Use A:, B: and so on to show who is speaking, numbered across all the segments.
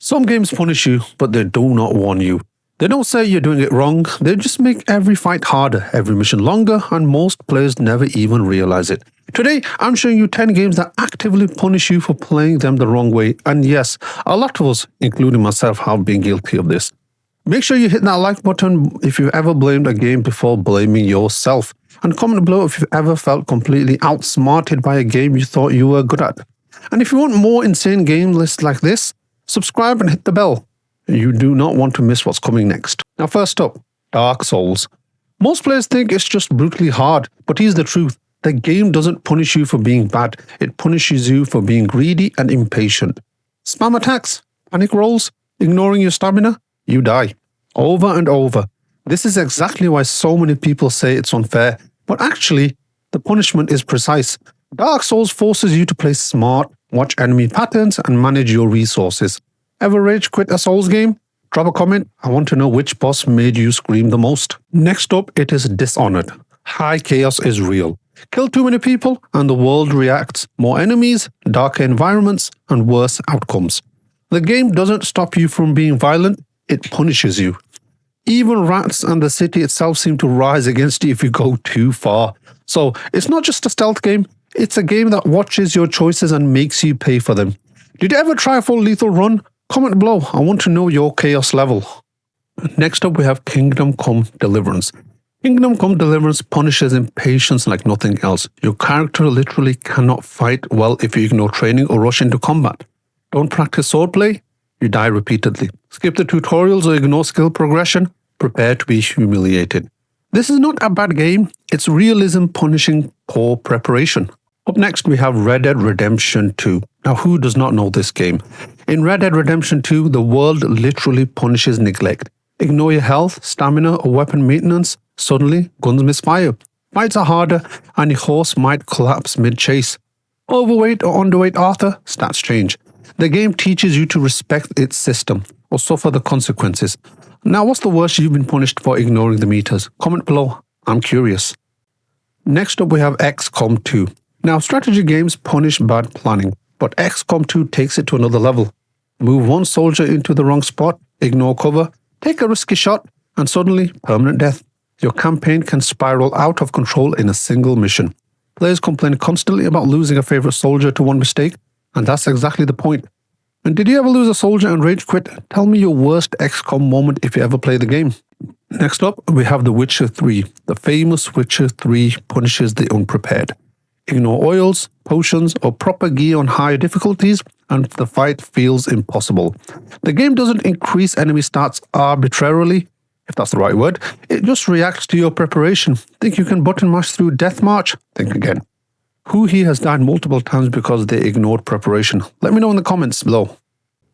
A: Some games punish you, but they do not warn you. They don't say you're doing it wrong, they just make every fight harder, every mission longer, and most players never even realize it. Today, I'm showing you 10 games that actively punish you for playing them the wrong way, and yes, a lot of us, including myself, have been guilty of this. Make sure you hit that like button if you've ever blamed a game before blaming yourself, and comment below if you've ever felt completely outsmarted by a game you thought you were good at. And if you want more insane game lists like this, subscribe and hit the bell. You do not want to miss what's coming next. Now first up, Dark Souls. Most players think it's just brutally hard, but here's the truth. The game doesn't punish you for being bad, it punishes you for being greedy and impatient. Spam attacks, panic rolls, ignoring your stamina, you die. Over and over. This is exactly why so many people say it's unfair, but actually, the punishment is precise. Dark Souls forces you to play smart, watch enemy patterns, and manage your resources. Ever rage quit a Souls game? Drop a comment. I want to know which boss made you scream the most. Next up, it is Dishonored. High chaos is real. Kill too many people and the world reacts. More enemies, darker environments, and worse outcomes. The game doesn't stop you from being violent, it punishes you. Even rats and the city itself seem to rise against you if you go too far. So, it's not just a stealth game, it's a game that watches your choices and makes you pay for them. Did you ever try a full lethal run? Comment below, I want to know your chaos level. Next up we have Kingdom Come Deliverance. Kingdom Come Deliverance punishes impatience like nothing else. Your character literally cannot fight well if you ignore training or rush into combat. Don't practice swordplay, you die repeatedly. Skip the tutorials or ignore skill progression, prepare to be humiliated. This is not a bad game, it's realism punishing poor preparation. Up next we have Red Dead Redemption 2. Now who does not know this game? In Red Dead Redemption 2, the world literally punishes neglect. Ignore your health, stamina, or weapon maintenance, suddenly guns misfire. Fights are harder, and your horse might collapse mid-chase. Overweight or underweight Arthur, stats change. The game teaches you to respect its system, or suffer the consequences. Now what's the worst you've been punished for ignoring the meters? Comment below, I'm curious. Next up we have XCOM 2. Now strategy games punish bad planning, but XCOM 2 takes it to another level. Move one soldier into the wrong spot, ignore cover, take a risky shot, and suddenly permanent death. Your campaign can spiral out of control in a single mission. Players complain constantly about losing a favorite soldier to one mistake, and that's exactly the point. And did you ever lose a soldier and rage quit? Tell me your worst XCOM moment if you ever play the game. Next up, we have The Witcher 3. The famous Witcher 3 punishes the unprepared. Ignore oils, potions, or proper gear on higher difficulties, and the fight feels impossible. The game doesn't increase enemy stats arbitrarily, if that's the right word. It just reacts to your preparation. Think you can button mash through Death March? Think again. Who here has died multiple times because they ignored preparation? Let me know in the comments below.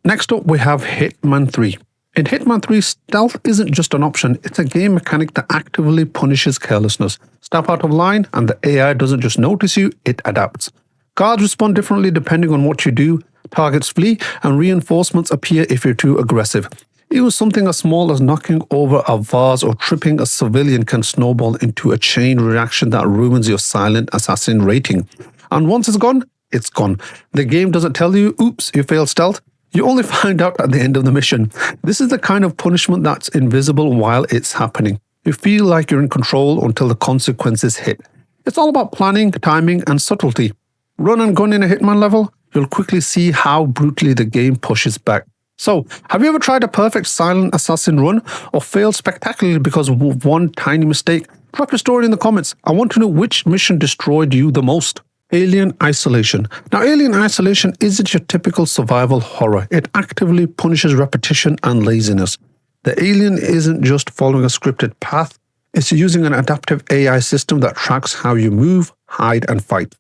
A: Next up, we have Hitman 3. In Hitman 3, stealth isn't just an option, it's a game mechanic that actively punishes carelessness. Step out of line and the AI doesn't just notice you, it adapts. Guards respond differently depending on what you do, targets flee, and reinforcements appear if you're too aggressive. Even something as small as knocking over a vase or tripping a civilian can snowball into a chain reaction that ruins your silent assassin rating. And once it's gone, it's gone. The game doesn't tell you, oops, you failed stealth. You only find out at the end of the mission. This is the kind of punishment that's invisible while it's happening. You feel like you're in control until the consequences hit. It's all about planning, timing, and subtlety. Run and gun in a Hitman level, you'll quickly see how brutally the game pushes back. So, have you ever tried a perfect silent assassin run or failed spectacularly because of one tiny mistake? Drop your story in the comments. I want to know which mission destroyed you the most. Alien Isolation. Now, Alien Isolation isn't your typical survival horror. It actively punishes repetition and laziness. The alien isn't just following a scripted path. It's using an adaptive AI system that tracks how you move, hide, and fight.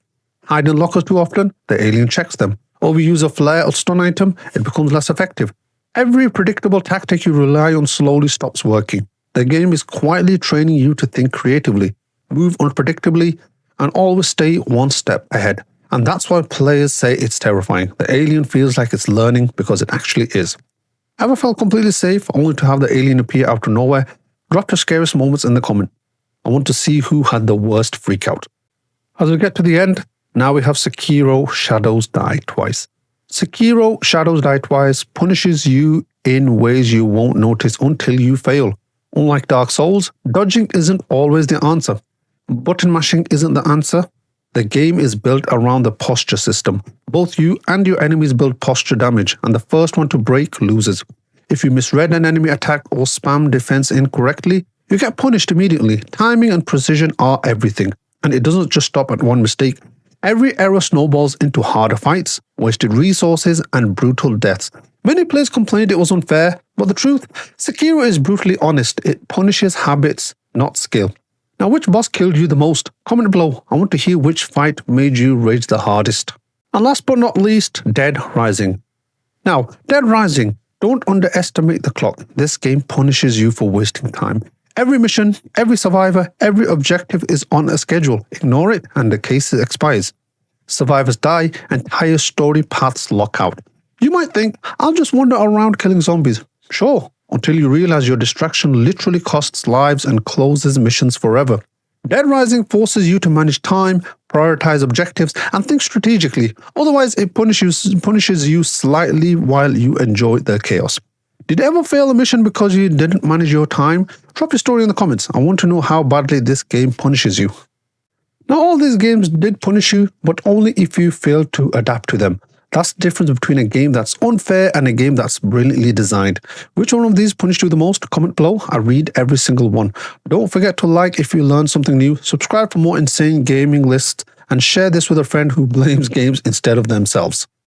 A: Hide in lockers too often, the alien checks them. Overuse a flare or stun item, it becomes less effective. Every predictable tactic you rely on slowly stops working. The game is quietly training you to think creatively, move unpredictably, and always stay one step ahead. And that's why players say it's terrifying. The alien feels like it's learning because it actually is. Ever felt completely safe only to have the alien appear out of nowhere? Drop your scariest moments in the comment. I want to see who had the worst freakout. As we get to the end, now we have Sekiro Shadows Die Twice. Sekiro Shadows Die Twice punishes you in ways you won't notice until you fail. Unlike Dark Souls, dodging isn't always the answer. Button mashing isn't the answer. The game is built around the posture system. Both you and your enemies build posture damage, and the first one to break loses. If you misread an enemy attack or spam defense incorrectly, you get punished immediately. Timing and precision are everything, and it doesn't just stop at one mistake. Every error snowballs into harder fights, wasted resources, and brutal deaths. Many players complained it was unfair, but the truth, Sekiro is brutally honest. It punishes habits, not skill. Now, which boss killed you the most? Comment below. I want to hear which fight made you rage the hardest. And last but not least, Dead Rising. Now, Dead Rising, don't underestimate the clock. This game punishes you for wasting time. Every mission, every survivor, every objective is on a schedule. Ignore it and the case expires. Survivors die, entire story paths lock out. You might think, I'll just wander around killing zombies. Sure, until you realize your distraction literally costs lives and closes missions forever. Dead Rising forces you to manage time, prioritize objectives, and think strategically. Otherwise, it punishes you slightly while you enjoy the chaos. Did you ever fail a mission because you didn't manage your time? Drop your story in the comments. I want to know how badly this game punishes you. Now, all these games did punish you, but only if you failed to adapt to them. That's the difference between a game that's unfair and a game that's brilliantly designed. Which one of these punished you the most? Comment below. I read every single one. Don't forget to like if you learned something new, subscribe for more insane gaming lists, and share this with a friend who blames games instead of themselves.